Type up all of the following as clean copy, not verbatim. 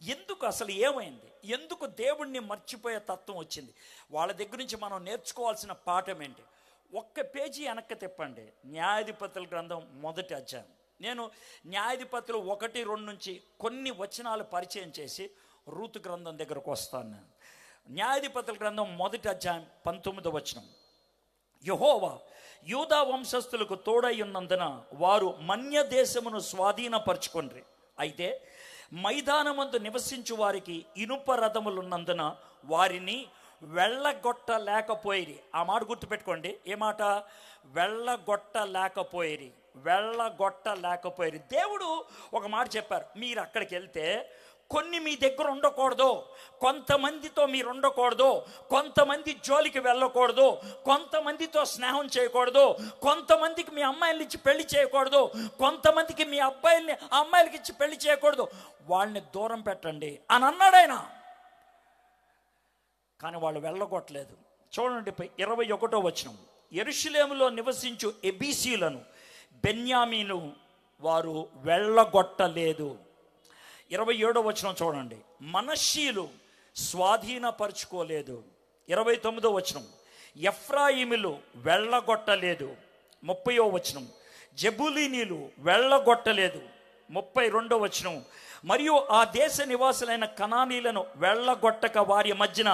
ఎందుకు అసలు ఏమైంది? ఎందుకు దేవుణ్ణి మర్చిపోయే తత్వం వచ్చింది? వాళ్ళ దగ్గర నుంచి మనం నేర్చుకోవాల్సిన పాఠం ఏంటి? ఒక్క పేజీ వెనక్కి తిప్పండి. న్యాయాధిపతుల గ్రంథం 1వ అధ్యాయం. నేను న్యాయాధిపతులు 1-2 నుంచి కొన్ని వచనాలు పరిచయం చేసి రూతు గ్రంథం దగ్గరకు వస్తాను. నేను న్యాయాధిపతుల గ్రంథం 1వ అధ్యాయం 19వ వచనం. యెహోవా యూదా వంశస్థులకు తోడై ఉన్నందున వారు మన్య దేశమును స్వాధీనపరచుకొండ్రి. అయితే మైదానమందు నివసించు వారికి ఇనుప రథములున్నందున వారిని వెళ్ళగొట్టలేకపోయిరి. ఆ మాట గుర్తుపెట్టుకోండి. ఏ మాట? వెళ్ళగొట్టలేకపోయిరి. వెళ్ళగొట్టలేకపోయిరి. దేవుడు ఒక మాట చెప్పారు, మీరు అక్కడికి వెళ్తే కొన్ని మీ దగ్గర ఉండకూడదు, కొంతమందితో మీరు ఉండకూడదు, కొంతమంది జోలికి వెళ్ళకూడదు, కొంతమందితో స్నేహం చేయకూడదు, కొంతమందికి మీ అమ్మాయిలు ఇచ్చి పెళ్లి చేయకూడదు, కొంతమందికి మీ అబ్బాయిల్ని అమ్మాయిలకి ఇచ్చి పెళ్లి చేయకూడదు, వాళ్ళని దూరం పెట్టండి అని అన్నాడు ఆయన. కానీ వాళ్ళు వెళ్ళగొట్టలేదు. చూడండి 21వ వచనం. యెరూషలేములో నివసించు ఎబీసీలను బెన్యామీను వారు వెళ్ళగొట్టలేదు. 27వ వచనం చూడండి. మనష్షీలు స్వాధీనపరచుకోలేదు. 29వ వచనం. ఎఫ్రాయిములు వెళ్ళగొట్టలేదు. 30వ వచనం. జెబులీనీలు వెళ్ళగొట్టలేదు. 32వ వచనం. మరియు ఆ దేశ నివాసులైన కనానీలను వెళ్ళగొట్టక వారి మధ్యన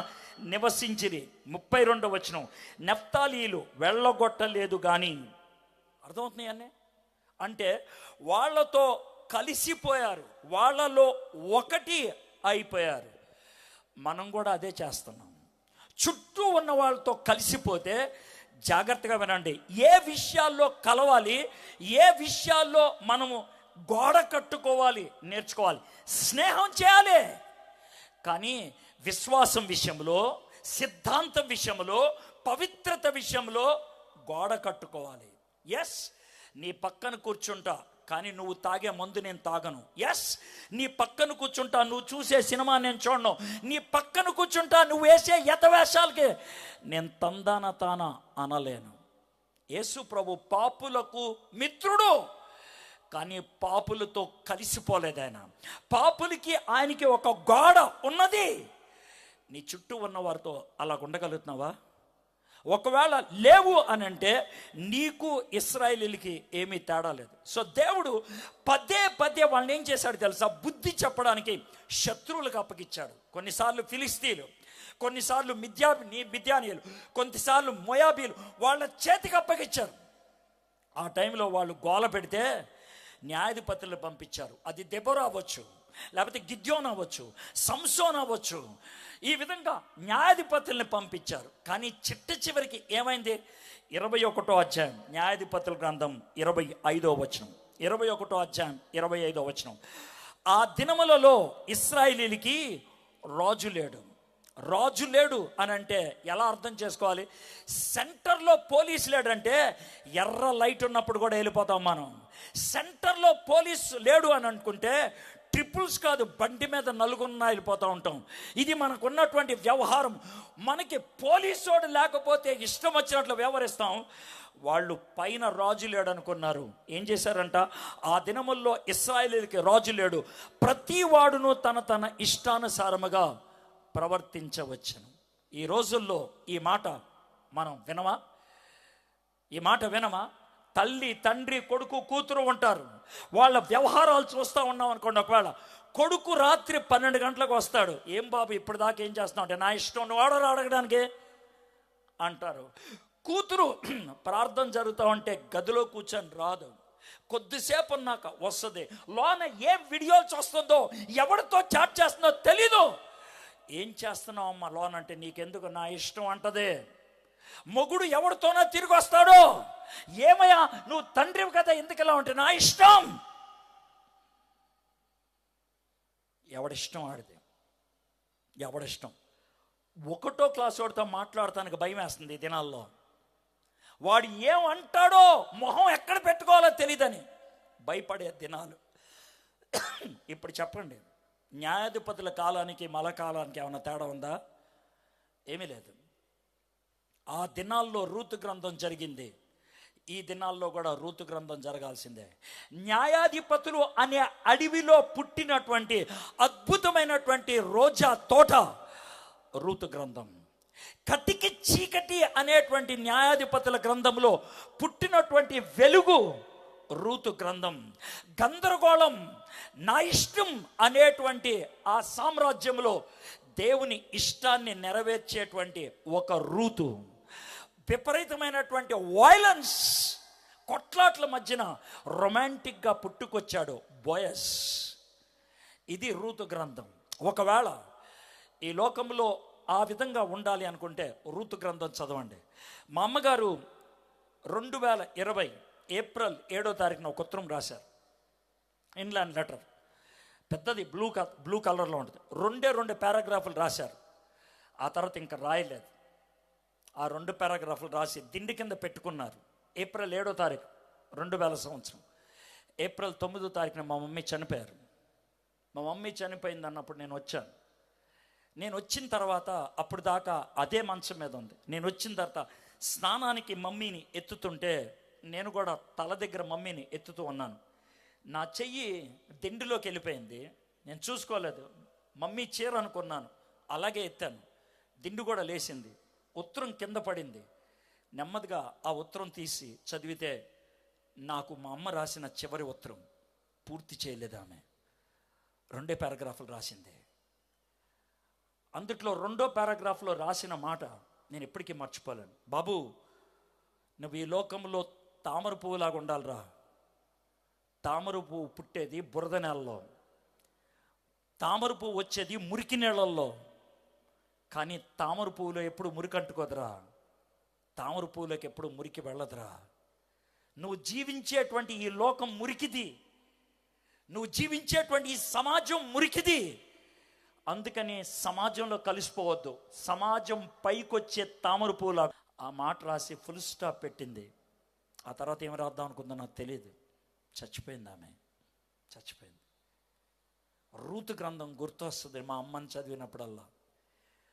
నివసించిరి. 32వ వచనం. నెఫ్తాలీలు వెళ్ళగొట్టలేదు. కానీ అర్థమవుతున్నాయన్నీ అంటే వాళ్ళతో కలిసిపోయారు, వాళ్ళలో ఒకటి అయిపోయారు. మనం కూడా అదే చేస్తున్నాం. చుట్టూ ఉన్న వాళ్ళతో కలిసిపోతే జాగ్రత్తగా వినండి. ఏ విషయాల్లో కలవాలి, ఏ విషయాల్లో మనము గోడ కట్టుకోవాలి నేర్చుకోవాలి. స్నేహం చేయాలి, కానీ విశ్వాసం విషయంలో, సిద్ధాంతం విషయంలో, పవిత్రత విషయంలో గోడ కట్టుకోవాలి. ఎస్, నీ పక్కన కూర్చుంటా కానీ నువ్వు తాగే మందు నేను తాగను. ఎస్, నీ పక్కన కూర్చుంటా, నువ్వు చూసే సినిమా నేను చూడను. నీ పక్కన కూర్చుంటా, నువ్వు వేసే యతవేషాలకి నేను తానా అనలేను. యేసు ప్రభు పాపులకు మిత్రుడు, కానీ పాపులతో కలిసిపోలేదు ఆయన. పాపులకి ఆయనకి ఒక గోడ ఉన్నది. నీ చుట్టూ ఉన్న వారితో అలా ఉండగలుగుతున్నావా? ఒకవేళ లేవు అని అంటే నీకు ఇశ్రాయేలీయులకి ఏమీ తేడా లేదు. సో దేవుడు పదే వాళ్ళని ఏం చేశాడు తెలుసా? బుద్ధి చెప్పడానికి శత్రువులకు అప్పగించాడు. కొన్నిసార్లు ఫిలిస్తీన్లు, కొన్నిసార్లు మిద్యానీయులు, కొన్నిసార్లు మోయాబీలు వాళ్ళ చేతికి అప్పగించారు. ఆ టైంలో వాళ్ళు గోల పెడితే న్యాయాధిపతులను పంపించారు. అది దెబోరా అవ్వచ్చు, లేకపోతే గిద్యోన్ అవ్వచ్చు, సంసోన్ అవ్వచ్చు. ఈ విధంగా న్యాయాధిపతుల్ని పంపించారు. కానీ చివరికి ఏమైంది? 21వ అధ్యాయం న్యాయాధిపతుల గ్రంథం 25వ వచనం. 21వ అధ్యాయం 25వ వచనం. ఆ దినములలో ఇశ్రాయేలీయులకి రాజు లేడు. రాజు లేడు అని అంటే ఎలా అర్థం చేసుకోవాలి? సెంటర్లో పోలీసు లేడంటే ఎర్ర లైట్ ఉన్నప్పుడు కూడా వెళ్ళిపోతాం మనం. సెంటర్లో పోలీసు లేడు అని అనుకుంటే ట్రిపుల్స్ కాదు, బండి మీద నలుగురున్న వెళ్ళిపోతూ ఉంటాం. ఇది మనకున్నటువంటి వ్యవహారం. మనకి పోలీసోడు లేకపోతే ఇష్టం వచ్చినట్లు వ్యవహరిస్తాం. వాళ్ళు పైన రాజు లేడు అనుకున్నారు. ఏం చేశారంట? ఆ దినముల్లో ఇశ్రాయేలీయులకి రాజు లేడు, ప్రతి వాడును తన ఇష్టానుసారముగా ప్రవర్తించవచ్చును. ఈ రోజుల్లో ఈ మాట మనం వినమా? ఈ మాట వినమా? తల్లి, తండ్రి, కొడుకు, కూతురు ఉంటారు. వాళ్ళ వ్యవహారాలు చూస్తూ ఉన్నాం అనుకోండి. ఒకవేళ కొడుకు రాత్రి 12 గంటలకు వస్తాడు. ఏం బాబు ఇప్పుడు దాకా ఏం చేస్తున్నావు అంటే, నా ఇష్టం, నువ్వు ఆర్డర్ అడగడానికి అంటారు. కూతురు ప్రార్థన జరుగుతూ ఉంటే గదిలో కూర్చొని రాదు, కొద్దిసేపు ఉన్నాక వస్తుంది. లోన ఏం వీడియోలు చూస్తుందో, ఎవరితో చాట్ చేస్తుందో తెలీదు. ఏం చేస్తున్నావు అమ్మ లోన్ అంటే, నీకెందుకు, నా ఇష్టం అంటదే. మొగుడు ఎవరితోనో తిరిగి వస్తాడు. ఏమయ్యా నువ్వు తండ్రివి కదా, ఎందుకు ఇలా ఉంటే, నా ఇష్టం. ఎవడిష్టం ఆడితే, ఎవడిష్టం. 1వ క్లాస్ వాడితో మాట్లాడటానికి భయం వేస్తుంది ఈ దినాల్లో. వాడు ఏమంటాడో, మొహం ఎక్కడ పెట్టుకోవాలో తెలియదని భయపడే దినాలు. ఇప్పుడు చెప్పండి, న్యాయాధిపతుల కాలానికి మన కాలానికి ఏమైనా తేడా ఉందా? ఏమీ లేదు. ఆ దినాల్లో రూతు గ్రంథం జరిగింది. ఈ దినాల్లో కూడా రూతు గ్రంథం జరగాల్సిందే. న్యాయాధిపతులు అనే అడవిలో పుట్టినటువంటి అద్భుతమైనటువంటి రోజా తోట రూతు గ్రంథం. కటికి చీకటి అనేటువంటి న్యాయాధిపతుల గ్రంథంలో పుట్టినటువంటి వెలుగు రూతు గ్రంథం. గందరగోళం, నా ఇష్టం అనేటువంటి ఆ సామ్రాజ్యంలో దేవుని ఇష్టాన్ని నెరవేర్చేటువంటి ఒక రూతు. విపరీతమైనటువంటి వైలెన్స్, కొట్లాట్ల మధ్యన రొమాంటిక్గా పుట్టుకొచ్చాడు బోయస్. ఇది రూతు గ్రంథం. ఒకవేళ ఈ లోకంలో ఆ విధంగా ఉండాలి అనుకుంటే రూతు గ్రంథం చదవండి. మా అమ్మగారు 2020 ఏప్రిల్ 7వ తారీఖున ఒక ఉత్తరం రాశారు. ఇన్లాండ్ లెటర్, పెద్దది, బ్లూ కలర్లో ఉంటుంది. 2 పారాగ్రాఫులు రాశారు. ఆ తర్వాత ఇంకా రాయలేదు. ఆ 2 పారాగ్రాఫులు రాసి దిండి కింద పెట్టుకున్నారు. ఏప్రిల్ 7వ తారీఖు 2000 సంవత్సరం. ఏప్రిల్ 9వ తారీఖున మా మమ్మీ చనిపోయారు. మా మమ్మీ చనిపోయింది అన్నప్పుడు నేను వచ్చాను. నేను వచ్చిన తర్వాత అప్పుడు దాకా అదే మంచం మీద ఉంది. నేను వచ్చిన తర్వాత స్నానానికి మమ్మీని ఎత్తుతుంటే నేను కూడా తల దగ్గర మమ్మీని ఎత్తుతూ ఉన్నాను. నా చెయ్యి దిండులోకి వెళ్ళిపోయింది. నేను చూసుకోలేదు. మమ్మీ చీర అనుకున్నాను, అలాగే ఎత్తాను. దిండు కూడా లేచింది. ఉత్తరం కింద పడింది. నెమ్మదిగా ఆ ఉత్తరం తీసి చదివితే నాకు మా అమ్మ రాసిన చివరి ఉత్తరం పూర్తి చేయలేదు. ఆమె 2 పారాగ్రాఫులు రాసింది. అందుట్లో 2వ పారాగ్రాఫ్లో రాసిన మాట నేను ఎప్పటికీ మర్చిపోలేను. బాబు, నువ్వు ఈ లోకంలో తామర పువ్వులాగా ఉండాలిరా. తామర పువ్వు పుట్టేది బురద నేలలో, తామర పువ్వు వచ్చేది మురికి నీళ్ళల్లో. కానీ తామర పువ్వులో ఎప్పుడు మురికి అంటుకోదురా. తామర పువ్వులోకి ఎప్పుడు మురికి వెళ్ళదురా. నువ్వు జీవించేటువంటి ఈ లోకం మురికిది. నువ్వు జీవించేటువంటి ఈ సమాజం మురికిది. అందుకని సమాజంలో కలిసిపోవద్దు. సమాజం పైకొచ్చే తామర పూల. ఆ మాట రాసి ఫుల్ స్టాప్ పెట్టింది. ఆ తర్వాత ఏమి రాద్దాం అనుకుందో నాకు తెలియదు. చచ్చిపోయింది ఆమె, చచ్చిపోయింది. రూతు గ్రంథం గుర్తొస్తుంది మా అమ్మని చదివినప్పుడల్లా.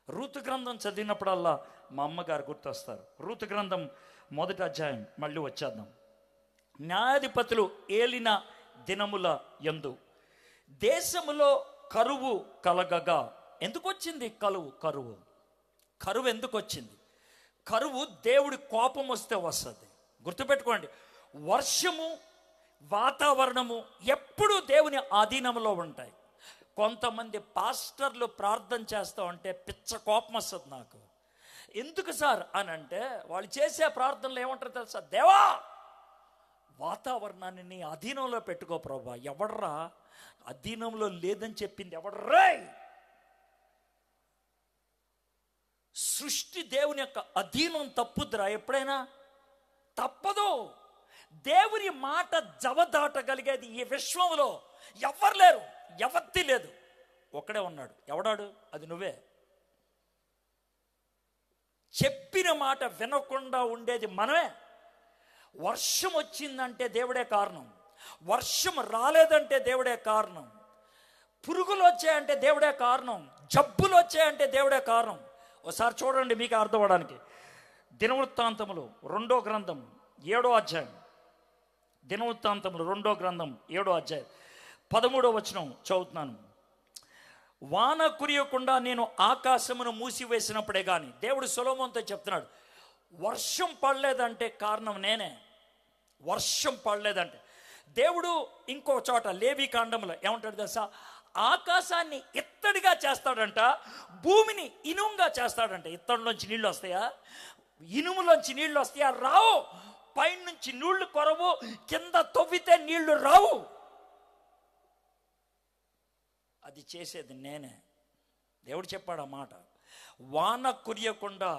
రూతు గ్రంథం చదివినప్పుడల్లా మా అమ్మగారు గుర్తొస్తారు. రూతు గ్రంథం 1వ అధ్యాయం మళ్ళీ వచ్చేద్దాం. న్యాయాధిపతులు ఏలిన దినముల యందు దేశములో కరువు కలగగా. ఎందుకు వచ్చింది కరువు ఎందుకు వచ్చింది? కరువు దేవుడి కోపం వస్తే వస్తుంది. గుర్తుపెట్టుకోండి, వర్షము, వాతావరణము ఎప్పుడూ దేవుని ఆధీనంలో ఉంటాయి. కొంతమంది పాస్టర్లు ప్రార్థన చేస్తూ ఉంటే పిచ్చ కోపం వస్తుంది నాకు. ఎందుకు సార్ అని అంటే వాళ్ళు చేసే ప్రార్థనలు ఏమంటారు తెలుసా? దేవా, వాతావరణాన్ని నీ అధీనంలో పెట్టుకో ప్రభా. ఎవడ్రా అధీనంలో లేదని చెప్పింది? ఎవడ్రా? సృష్టి దేవుని యొక్క అధీనం తప్పుద్రా ఎప్పుడైనా? తప్పదు. దేవుని మాట జవదాటగలిగేది ఈ విశ్వంలో ఎవ్వరు లేరు, ఎవత్తి లేదు. ఒకడే ఉన్నాడు. ఎవడాడు? అది నువ్వే. చెప్పిన మాట వినకుండా ఉండేది మనమే. వర్షం వచ్చిందంటే దేవుడే కారణం, వర్షం రాలేదంటే దేవుడే కారణం, పురుగులు వచ్చాయంటే దేవుడే కారణం, జబ్బులు వచ్చాయంటే దేవుడే కారణం. ఒకసారి చూడండి మీకు అర్థం అవడానికి. దినవృత్తాంతములు 2వ గ్రంథం 7వ అధ్యాయం. దినవృత్తాంతములు 2వ గ్రంథం 7వ అధ్యాయం 13వ వచనం చదువుతున్నాను. వాన కురియకుండా నేను ఆకాశమును మూసివేసినప్పుడే కానీ, దేవుడు సొలొమోనుతో చెప్తున్నాడు, వర్షం పడలేదంటే కారణం నేనే. వర్షం పడలేదంటే దేవుడు ఇంకో చోట లేవి కాండంలో ఏమంటాడు తెలుసా? ఆకాశాన్ని ఇత్తడిగా చేస్తాడంట, భూమిని ఇనుముగా చేస్తాడంట. ఇత్తడిలోంచి నీళ్ళు వస్తాయా? ఇనుములోంచి నీళ్ళు వస్తాయా? రావు. పైనుంచి నీళ్లు కొరవు, కింద తవ్వితే నీళ్లు రావు. అది చేసేది నేనే. దేవుడు చెప్పాడు ఆ మాట. వాన కురియకుండా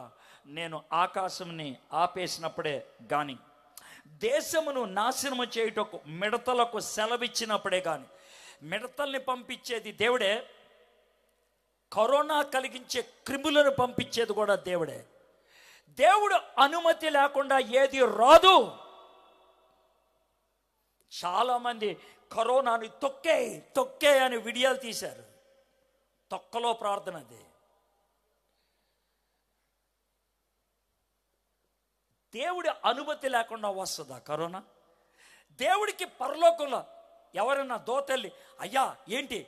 నేను ఆకాశంని ఆపేసినప్పుడే కానీ, దేశమును నాశనము చేయుటకు మిడతలకు సెలవిచ్చినప్పుడే కానీ. మిడతల్ని పంపించేది దేవుడే, కరోనా కలిగించే క్రిములను పంపించేది కూడా దేవుడే. దేవుడు అనుమతి లేకుండా ఏది రాదు. చాలామంది కరోనాని తొక్కే అని వీడియోలు తీశారు. తొక్కలో ప్రార్థన అది. దేవుడి అనుమతి లేకుండా వస్తుందా కరోనా? దేవుడికి పరలోకంలో ఎవరైనా దోతల్లి, అయ్యా ఏంటి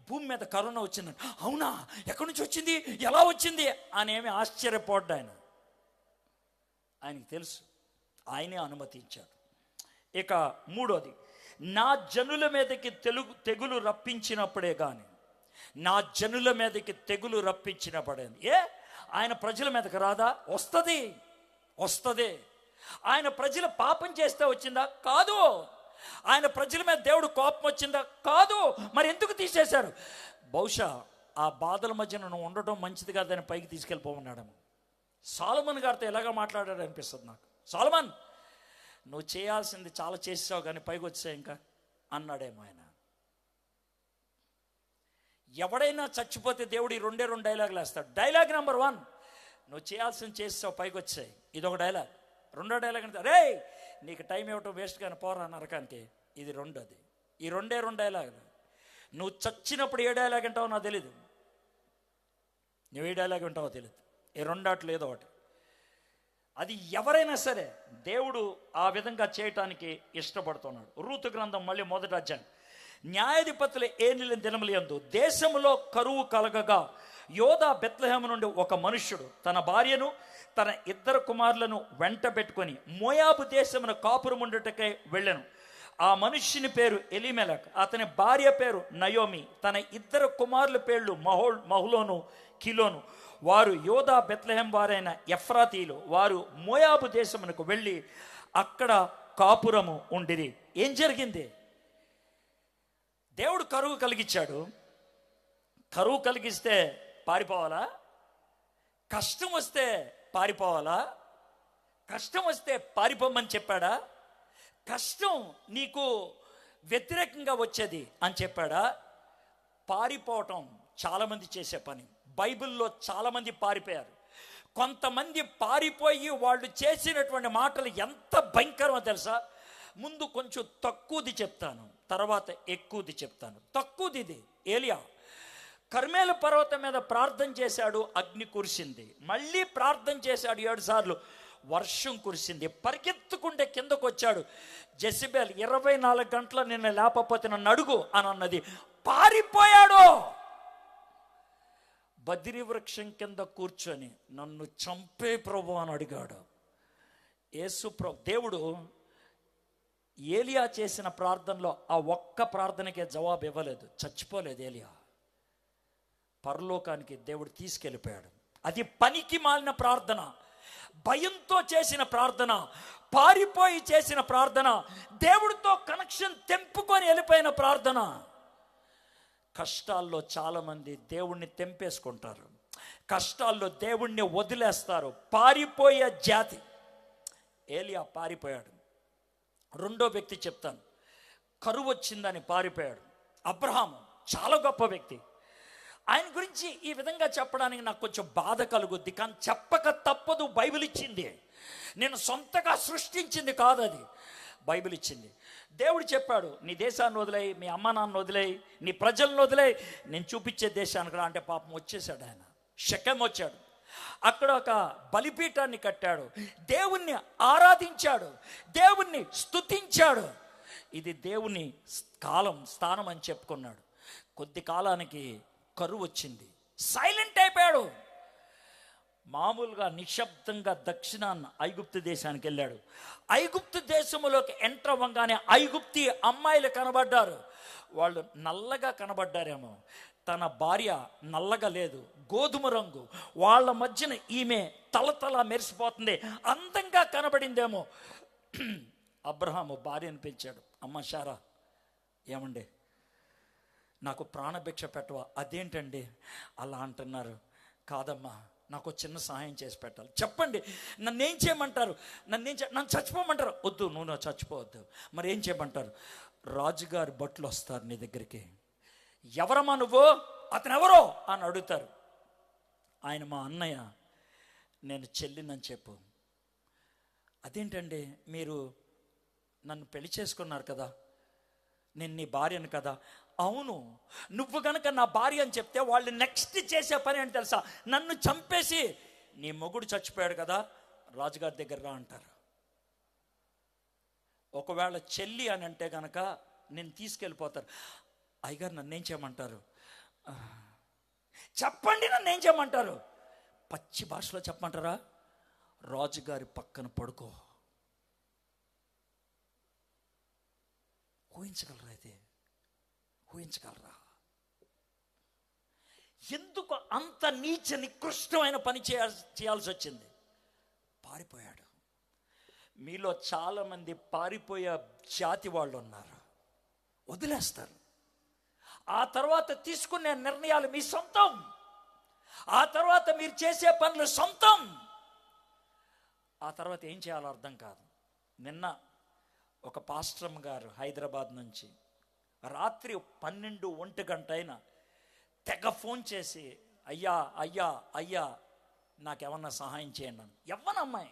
భూమి మీద కరోనా వచ్చింది, అవునా ఎక్కడి నుంచి వచ్చింది, ఎలా వచ్చింది అనేమి ఆశ్చర్యపోడ్డా ఆయనకి తెలుసు, ఆయనే అనుమతించాడు. ఇక మూడోది, నా జనుల మీదకి తెగులు రప్పించినప్పుడే కానీ, నా జనుల మీదకి తెగులు రప్పించినప్పుడే. ఆయన ప్రజల మీదకి రాదా? వస్తుంది. ఆయన ప్రజలు పాపం చేస్తే వచ్చిందా? కాదు. ఆయన ప్రజల మీద దేవుడు కోపం వచ్చిందా? కాదు. మరి ఎందుకు తీసేశారు? బహుశా ఆ బాధల మధ్య నువ్వు ఉండటం మంచిది కాదని పైకి తీసుకెళ్ళిపోమన్నాడేమో. సొలొమోను గారితో ఎలాగ మాట్లాడాడు అనిపిస్తుంది నాకు. సొలొమోన్, నువ్వు చేయాల్సింది చాలా చేసావు కానీ పైకి వచ్చావు ఇంకా అన్నాడేమో ఆయన. ఎవడైనా చచ్చిపోతే దేవుడు ఈ రెండే డైలాగులు వేస్తాడు. డైలాగ్ నెంబర్ 1, నువ్వు చేయాల్సింది చేసావు పైకి వచ్చాయి, ఇదొక డైలాగ్. రెండో డైలాగ్ అంటే, రే నీకు టైం ఇవ్వటం వేస్ట్ కానీ పోరా నరకానికి, ఇది రెండోది. ఈ రెండే డైలాగులు. నువ్వు చచ్చినప్పుడు ఏ డైలాగ్ వింటావో నాకు తెలీదు, నువ్వు ఏ డైలాగ్ వింటావో తెలియదు. ఈ రెండాట్లు ఏదో ఒకటి. అది ఎవరైనా సరే దేవుడు ఆ విధంగా చేయటానికి ఇష్టపడుతున్నాడు. రూతు గ్రంథం మళ్ళీ 1వ అధ్యాయం. న్యాయాధిపతుల ఏలిన దినములందు దేశంలో కరువు కలగగా యోదా బెత్లెహేము నుండి ఒక మనుష్యుడు తన భార్యను తన 2 కుమారులను వెంట పెట్టుకొని మోయాబు దేశమున కాపురముండుటకై వెళ్ళెను. ఆ మనుష్యుని పేరు ఎలీమెలక్, అతని భార్య పేరు నయోమి, తన 2 కుమారుల పేర్లు మహులోను కిలోను. వారు యోదా బెత్లెహేం వారైన ఎఫ్రాతీలు. వారు మోయాబు దేశమునకు వెళ్ళి అక్కడ కాపురము ఉండిరి. ఏం జరిగింది? దేవుడు కరువు కలిగించాడు. కరువు కలిగిస్తే పారిపోవాలా? కష్టం వస్తే పారిపోవాలా? కష్టం వస్తే పారిపోమని చెప్పాడా? కష్టం నీకు వ్యతిరేకంగా వచ్చేది అని చెప్పాడా? పారిపోవటం చాలామంది చేసే పని. బైబిల్లో చాలామంది పారిపోయారు. కొంతమంది పారిపోయి వాళ్ళు చేసినటువంటి మాటలు ఎంత భయంకరమో తెలుసా? ముందు కొంచెం తక్కువది చెప్తాను, తర్వాత ఎక్కువది చెప్తాను. తక్కువది ఇది. ఏలియా కర్మేలు పర్వతం మీద ప్రార్థన చేశాడు, అగ్ని కురిసింది. మళ్ళీ ప్రార్థన చేశాడు 7 సార్లు, వర్షం కురిసింది. పరిగెత్తుకుంటే కిందకు వచ్చాడు. జెసిబెల్ 24 గంటల నిన్న లేకపోతే నన్ను అడుగు అని అన్నది. పారిపోయాడు. బద్రి వృక్షం కింద కూర్చొని నన్ను చంపే ప్రభు అని అడిగాడు. దేవుడు ఏలియా చేసిన ప్రార్థనలో ఆ ఒక్క ప్రార్థనకే జవాబు ఇవ్వలేదు. చచ్చిపోలేదు ఏలియా, పరలోకానికి దేవుడు తీసుకెళ్ళిపోయాడు. అది పనికి మాలిన ప్రార్థన, భయంతో చేసిన ప్రార్థన, పారిపోయి చేసిన ప్రార్థన, దేవుడితో కనెక్షన్ తెంపుకొని వెళ్ళిపోయిన ప్రార్థన. కష్టాల్లో చాలామంది దేవుణ్ణి తెంపేసుకుంటారు, కష్టాల్లో దేవుణ్ణి వదిలేస్తారు. పారిపోయే జాతి. ఏలియా పారిపోయాడు. రెండో వ్యక్తి చెప్తాను, కరువు వచ్చిందని పారిపోయాడు. అబ్రహాము చాలా గొప్ప వ్యక్తి. ఆయన గురించి ఈ విధంగా చెప్పడానికి నాకు కొంచెం బాధ కలుగుద్ది, కానీ చెప్పక తప్పదు. బైబిల్ ఇచ్చింది, నేను సొంతగా సృష్టించింది కాదు, అది బైబిల్ ఇచ్చింది. దేవుడు చెప్పాడు, నీ దేశాన్ని వదిలేయి, మీ అమ్మ నాన్న వదిలేయి, నీ ప్రజలను వదిలేయి, నేను చూపించే దేశానికి రా అంటే పాపం వచ్చేసాడు. ఆయన షెకెం వచ్చాడు. అక్కడ ఒక బలిపీఠాన్ని కట్టాడు, దేవుణ్ణి ఆరాధించాడు, దేవుణ్ణి స్తుతించాడు. ఇది దేవుని స్థానం అని చెప్పుకున్నాడు. కొద్ది కాలానికి కరువు వచ్చింది, సైలెంట్ అయిపోయాడు. మామూలుగా నిశ్శబ్దంగా దక్షిణాన్న ఐగుప్తు దేశానికి వెళ్ళాడు. ఐగుప్తు దేశంలోకి ఎంటర్ అవ్వగానే ఐగుప్తి అమ్మాయిలు కనబడ్డారు. వాళ్ళు నల్లగా కనబడ్డారేమో, తన భార్య నల్లగా లేదు, గోధుమ రంగు. వాళ్ళ మధ్యన ఈమె తలతల మెరిసిపోతుంది, అందంగా కనబడిందేమో. అబ్రహాము భార్యను పిలిచాడు, అమ్మ శారా, ఏమండి నాకు ప్రాణభిక్ష పెట్టవా? అదేంటండి అలా అంటున్నారు? కాదమ్మా, నాకు చిన్న సహాయం చేసి పెట్టాలి. చెప్పండి, నన్ను ఏం చేయమంటారు? నన్ను చచ్చిపోమంటారు? వద్దు, నువ్వు చచ్చిపోవద్దు. మరి ఏం చేయమంటారు? రాజుగారి భటులు వస్తారు నీ దగ్గరికి. ఎవరమ్మా నువ్వు? అతను ఎవరో అని అడుగుతారు. ఆయన మా అన్నయ్య, నేను చెల్లినని చెప్పు. అదేంటండి, మీరు నన్ను పెళ్లి చేసుకున్నారు కదా, నేను నీ భార్యను కదా. అవును, నువ్వు కనుక నా భార్య అని చెప్తే వాళ్ళు నెక్స్ట్ చేసే పని అని తెలుసా? నన్ను చంపేసి నీ మొగుడు చచ్చిపోయాడు కదా, రాజుగారి దగ్గర రా అంటారు. ఒకవేళ చెల్లి అని అంటే కనుక నేను తీసుకెళ్ళిపోతారు. అయ్యగారు నన్నేం చేయమంటారు, చెప్పండి నన్నేం చేయమంటారు, పచ్చి భాషలో చెప్పమంటారా, రాజుగారి పక్కన పడుకో. ఊహించగలరా? అయితే ఊహించగలరా? ఎందుకు అంత నీచ నికృష్టమైన పని చేయాల్సి వచ్చింది? పారిపోయాడు. మీలో చాలామంది పారిపోయే జాతి వాళ్ళు ఉన్నారు. వదిలేస్తారు. ఆ తర్వాత తీసుకునే నిర్ణయాలు మీ సొంతం. ఆ తర్వాత మీరు చేసే పనులు సొంతం. ఆ తర్వాత ఏం చేయాలో అర్థం కాదు. నిన్న ఒక పాస్టరమ్మ గారు హైదరాబాద్ నుంచి రాత్రి 12-1 గంట అయినా తెగ ఫోన్ చేసి, అయ్యా అయ్యా అయ్యా నాకేమన్నా సహాయం చేయండి అని. ఎవ్వనమ్మాయి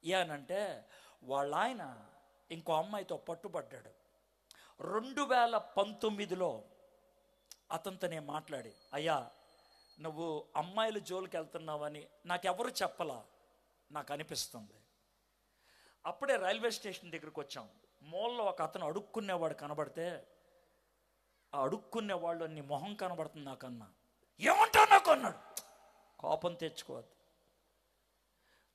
ఏనంటే వాళ్ళ ఆయన ఇంకో అమ్మాయితో పట్టుబడ్డాడు. 2019లో అతనితో నేను మాట్లాడి, అయ్యా నువ్వు అమ్మాయిల జోలికి వెళ్తున్నావని నాకెవరు చెప్పలా, నాకు అనిపిస్తుంది. అప్పుడే రైల్వే స్టేషన్ దగ్గరికి వచ్చాం. మూలలో ఒక అతను అడుక్కునేవాడు కనబడితే, ఆ అడుక్కునే వాళ్ళు నీ మొహం కనబడుతుంది నాకన్నా, ఏమంటావు నాకు అన్నాడు. కోపం తెచ్చుకోవద్దు.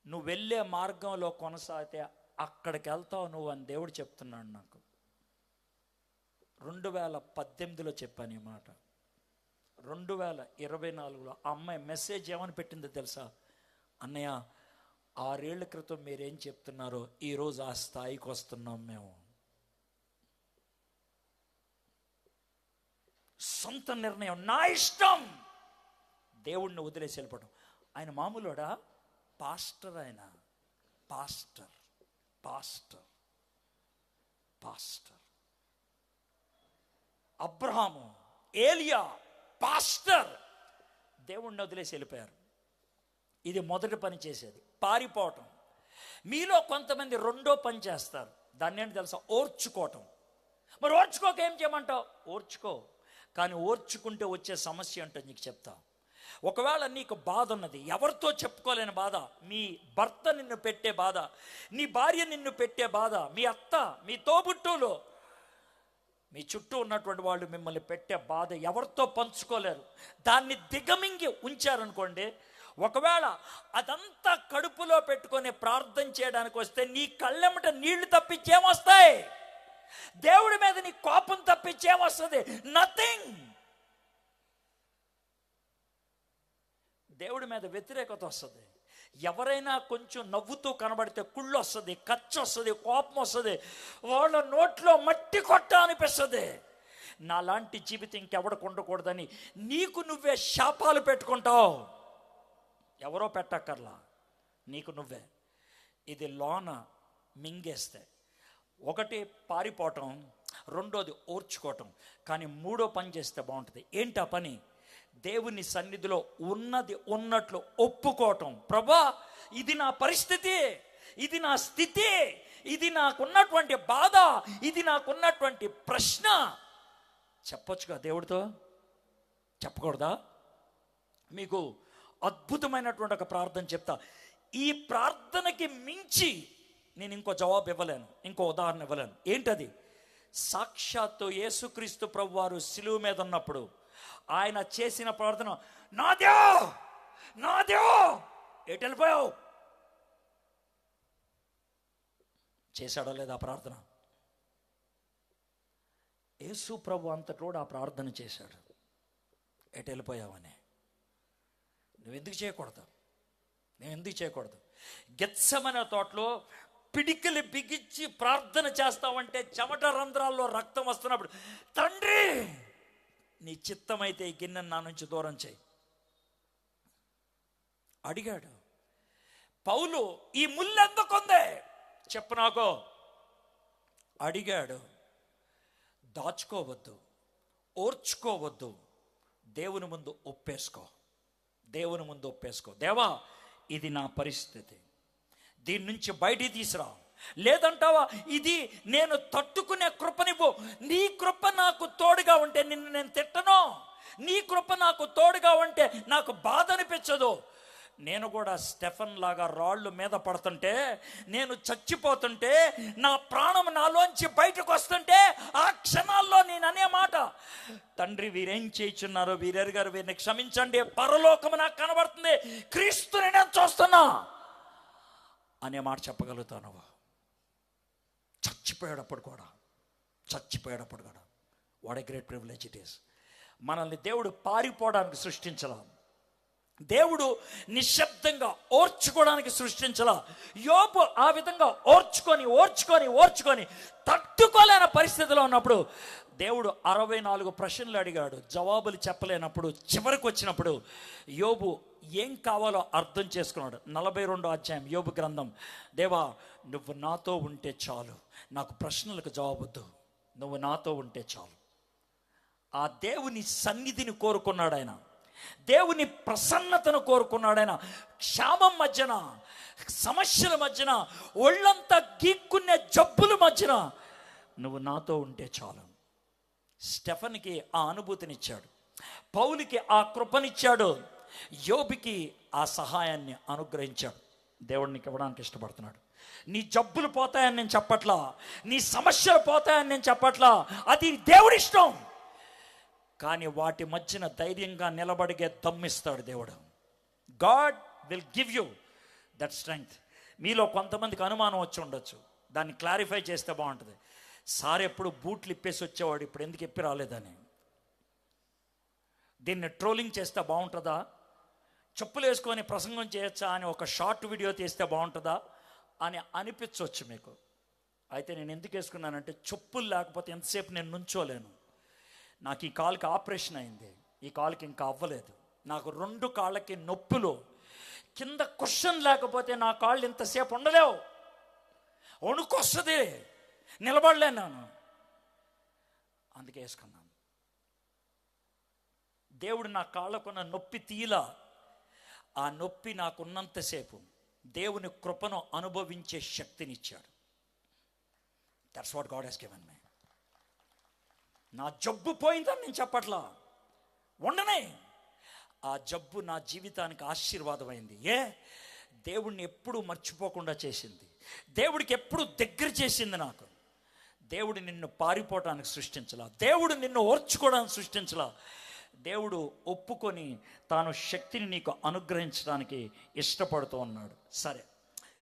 నువ్వు వెళ్ళే మార్గంలో కొనసాగితే అక్కడికి వెళ్తావు నువ్వు అని దేవుడు చెప్తున్నాడు నాకు. 2018లో చెప్పాను ఈ మాట. 2024లో ఆ అమ్మాయి మెసేజ్ ఏమని పెట్టిందో తెలుసా? అన్నయ్య 6 ఏళ్ల క్రితం మీరేం చెప్తున్నారో ఈరోజు ఆ స్థాయికి వస్తున్నాం మేము. సొంత నిర్ణయం, నా ఇష్టం. దేవుణ్ణి వదిలేసి వెళ్ళిపోవడం. ఆయన మామూలుడా? పాస్టర్. ఆయన పాస్టర్ పాస్టర్ పాస్టర్. అబ్రహాము, ఏలియా పాస్టర్. దేవుణ్ణి వదిలేసి వెళ్ళిపోయారు. ఇది మొదటి పని చేసేది, పారిపోవటం. మీలో కొంతమంది రెండో పని చేస్తారు. దాన్ని ఏంటి తెలుసా? ఓర్చుకోవటం. మరి ఓర్చుకోక ఏం చేయమంటావు? ఓర్చుకో. కానీ ఓర్చుకుంటే వచ్చే సమస్య అంటే నీకు చెప్తా. ఒకవేళ నీకు బాధ ఉన్నది, ఎవరితో చెప్పుకోలేని బాధ, మీ భర్త నిన్ను పెట్టే బాధ, నీ భార్య నిన్ను పెట్టే బాధ, మీ అత్త, మీ తోబుట్టువులు, మీ చుట్టూ ఉన్నటువంటి వాళ్ళు మిమ్మల్ని పెట్టే బాధ ఎవరితో పంచుకోలేరు. దాన్ని దిగమింగి ఉంచారనుకోండి, ఒకవేళ అదంతా కడుపులో పెట్టుకొని ప్రార్థన చేయడానికి వస్తే నీ కళ్ళెమ్మట నీళ్లు తప్పించేమొస్తాయి? దేవుడి మీద నీ కోపం తప్పించేమొస్తుంది? నథింగ్. దేవుడి మీద వ్యతిరేకత వస్తుంది. ఎవరైనా కొంచెం నవ్వుతూ కనబడితే కుళ్ళు వస్తుంది, కచ్చి వస్తుంది, కోపం వస్తుంది, వాళ్ళ నోట్లో మట్టి కొట్ట అనిపిస్తుంది. నాలాంటి జీవితం ఇంకెవడికి ఉండకూడదని నీకు నువ్వే శాపాలు పెట్టుకుంటావు. ఎవరో పెట్టక్కర్లా, నీకు నువ్వే. ఇది లోన మింగేస్తే, ఒకటి పారిపోవటం, రెండోది ఓర్చుకోవటం. కానీ మూడో పని చేస్తే బాగుంటుంది. ఏంటి ఆ పని? దేవుని సన్నిధిలో ఉన్నది ఉన్నట్లు ఒప్పుకోవటం. ప్రభా, ఇది నా పరిస్థితి, ఇది నా స్థితి, ఇది నాకున్నటువంటి బాధ, ఇది నాకున్నటువంటి ప్రశ్న. చెప్పొచ్చుగా దేవుడితో, చెప్పకూడదా? మీకు అద్భుతమైనటువంటి ఒక ప్రార్థన చెప్తా. ఈ ప్రార్థనకి మించి నేను ఇంకో జవాబు ఇవ్వలేను, ఇంకో ఉదాహరణ ఇవ్వలేను. ఏంటది? సాక్షాత్తు యేసుక్రీస్తు ప్రభువారు శిలువ మీద ఉన్నప్పుడు ఆయన చేసిన ప్రార్థన, నా దేవా నా దేవా ఎటు వెళ్ళిపోయావు? చేశాడో లేదా ప్రార్థన? యేసు ప్రభు అంతటోడు ఆ ప్రార్థన చేశాడు. ఎటు వెళ్ళిపోయావని. నువ్వెందుకు చేయకూడదు? నేను ఎందుకు చేయకూడదు? గెత్సెమనే తోటలో పిడికిలి బిగించి ప్రార్థన చేస్తావంటే చెమట రంధ్రాల్లో రక్తం వస్తున్నప్పుడు, తండ్రి నీ చిత్తమైతే ఈ గిన్నెను నా నుంచి దూరం చేయి అడిగాడు. పౌలు ఈ ముళ్ళు ఎందుకుంది చెప్పు నాకు అడిగాడు. దాచుకోవద్దు, ఓర్చుకోవద్దు, దేవుని ముందు ఒప్పేసుకో. దేవుని ముందు ఒప్పేసుకో. దేవా, ఇది నా పరిస్థితి, దీని నుంచి బయటికి తీసురా. లేదంటావా, ఇది నేను తట్టుకునే కృపనివ్వు. నీ కృప నాకు తోడుగా ఉంటే నిన్ను నేను తిట్టను. నీ కృప నాకు తోడుగా ఉంటే నాకు బాధ అనిపించదు. నేను కూడా స్టెఫన్ లాగా రాళ్ళు మీద పడుతుంటే, నేను చచ్చిపోతుంటే, నా ప్రాణం నాలోంచి బయటకు వస్తుంటే, ఆ క్షణాల్లో నేను అనే మాట, తండ్రి వీరేం చేయుచున్నారో వీరెరుగారు, వీరిని క్షమించండి, పరలోకము నాకు కనబడుతుంది, క్రీస్తుని నేను చూస్తున్నా అనే మాట చెప్పగలుగుతాను. చచ్చిపోయేటప్పుడు కూడా what a great privilege it is. మనల్ని దేవుడు పారిపోవడానికి సృష్టించలా, దేవుడు నిశ్శబ్దంగా ఓర్చుకోవడానికి సృష్టించలా. యోబు ఆ విధంగా ఓర్చుకొని తట్టుకోలేని పరిస్థితిలో ఉన్నప్పుడు దేవుడు 64 ప్రశ్నలు అడిగాడు, జవాబులు చెప్పలేనప్పుడు చివరికి వచ్చినప్పుడు యోబు ఏం కావాలో అర్థం చేసుకున్నాడు. 42వ అధ్యాయం యోబు గ్రంథం. దేవా, నువ్వు నాతో ఉంటే చాలు, నాకు ప్రశ్నలకు జవాబొద్దు, నువ్వు నాతో ఉంటే చాలు. ఆ దేవుని సన్నిధిని కోరుకున్నాడు ఆయన, దేవుని ప్రసన్నతను కోరుకున్నాడు ఆయన. క్షామం మధ్యన, సమస్యల మధ్యన, ఒళ్ళంతా గీక్కునే జబ్బుల మధ్యన నువ్వు నాతో ఉంటే చాలు. స్టెఫన్కి ఆ అనుభూతినిచ్చాడు, పౌలుకి ఆ కృపనిచ్చాడు, యోబుకి ఆ సహాయాన్ని అనుగ్రహించాడు. దేవుడికి ఇవ్వడానికి ఇష్టపడుతున్నాడు. నీ జబ్బులు పోతాయని నేను చెప్పట్లా, నీ సమస్యలు పోతాయని నేను చెప్పట్లా, అది దేవుడి ఇష్టం. కానీ వాటి మధ్యన ధైర్యంగా నిలబడిగే దమ్మిస్తాడు దేవుడు. God will give you that strength. మీలో కొంతమందికి అనుమానం వచ్చి ఉండొచ్చు, దాన్ని క్లారిఫై చేస్తే బాగుంటుంది. సార్ ఎప్పుడు బూట్లు ఇప్పేసి వచ్చేవాడు, ఇప్పుడు ఎందుకు ఇప్పి రాలేదని. దీన్ని ట్రోలింగ్ చేస్తే బాగుంటుందా, చెప్పులు వేసుకొని ప్రసంగం చేయొచ్చా అని ఒక షార్ట్ వీడియో తీస్తే బాగుంటుందా అని అనిపించవచ్చు మీకు. అయితే నేను ఎందుకు వేసుకున్నానంటే, చెప్పులు లేకపోతే ఎంతసేపు నేను నుంచోలేను. నాకు ఈ కాలుకి ఆపరేషన్ అయింది, ఈ కాలుకి ఇంకా అవ్వలేదు. నాకు 2 కాళ్ళకి నొప్పులు, కింద కుషన్ లేకపోతే నా కాళ్ళు ఇంతసేపు ఉండలేవు, వణుకొస్తుంది, నిలబడలేను నేను. అందుకే వేసుకున్నాను. దేవుడు నా కాళ్ళకున్న నొప్పి తీలా, ఆ నొప్పి నాకున్నంతసేపు దేవుని కృపను అనుభవించే శక్తినిచ్చాడు. That's what God has given me. నా జబ్బు పోయిందని నేను చెప్పట్లా, ఉండనే. ఆ జబ్బు నా జీవితానికి ఆశీర్వాదమైంది. దేవుడిని ఎప్పుడు మర్చిపోకుండా చేసింది, దేవుడికి ఎప్పుడు దగ్గర చేసింది. నాకు దేవుడు నిన్ను పారిపోవటానికి సృష్టించలా, దేవుడు నిన్ను ఓర్చుకోవడానికి సృష్టించలా. దేవుడు ఒప్పుకొని తాను శక్తిని నీకు అనుగ్రహించడానికి ఇష్టపడుతూ ఉన్నాడు. సరే,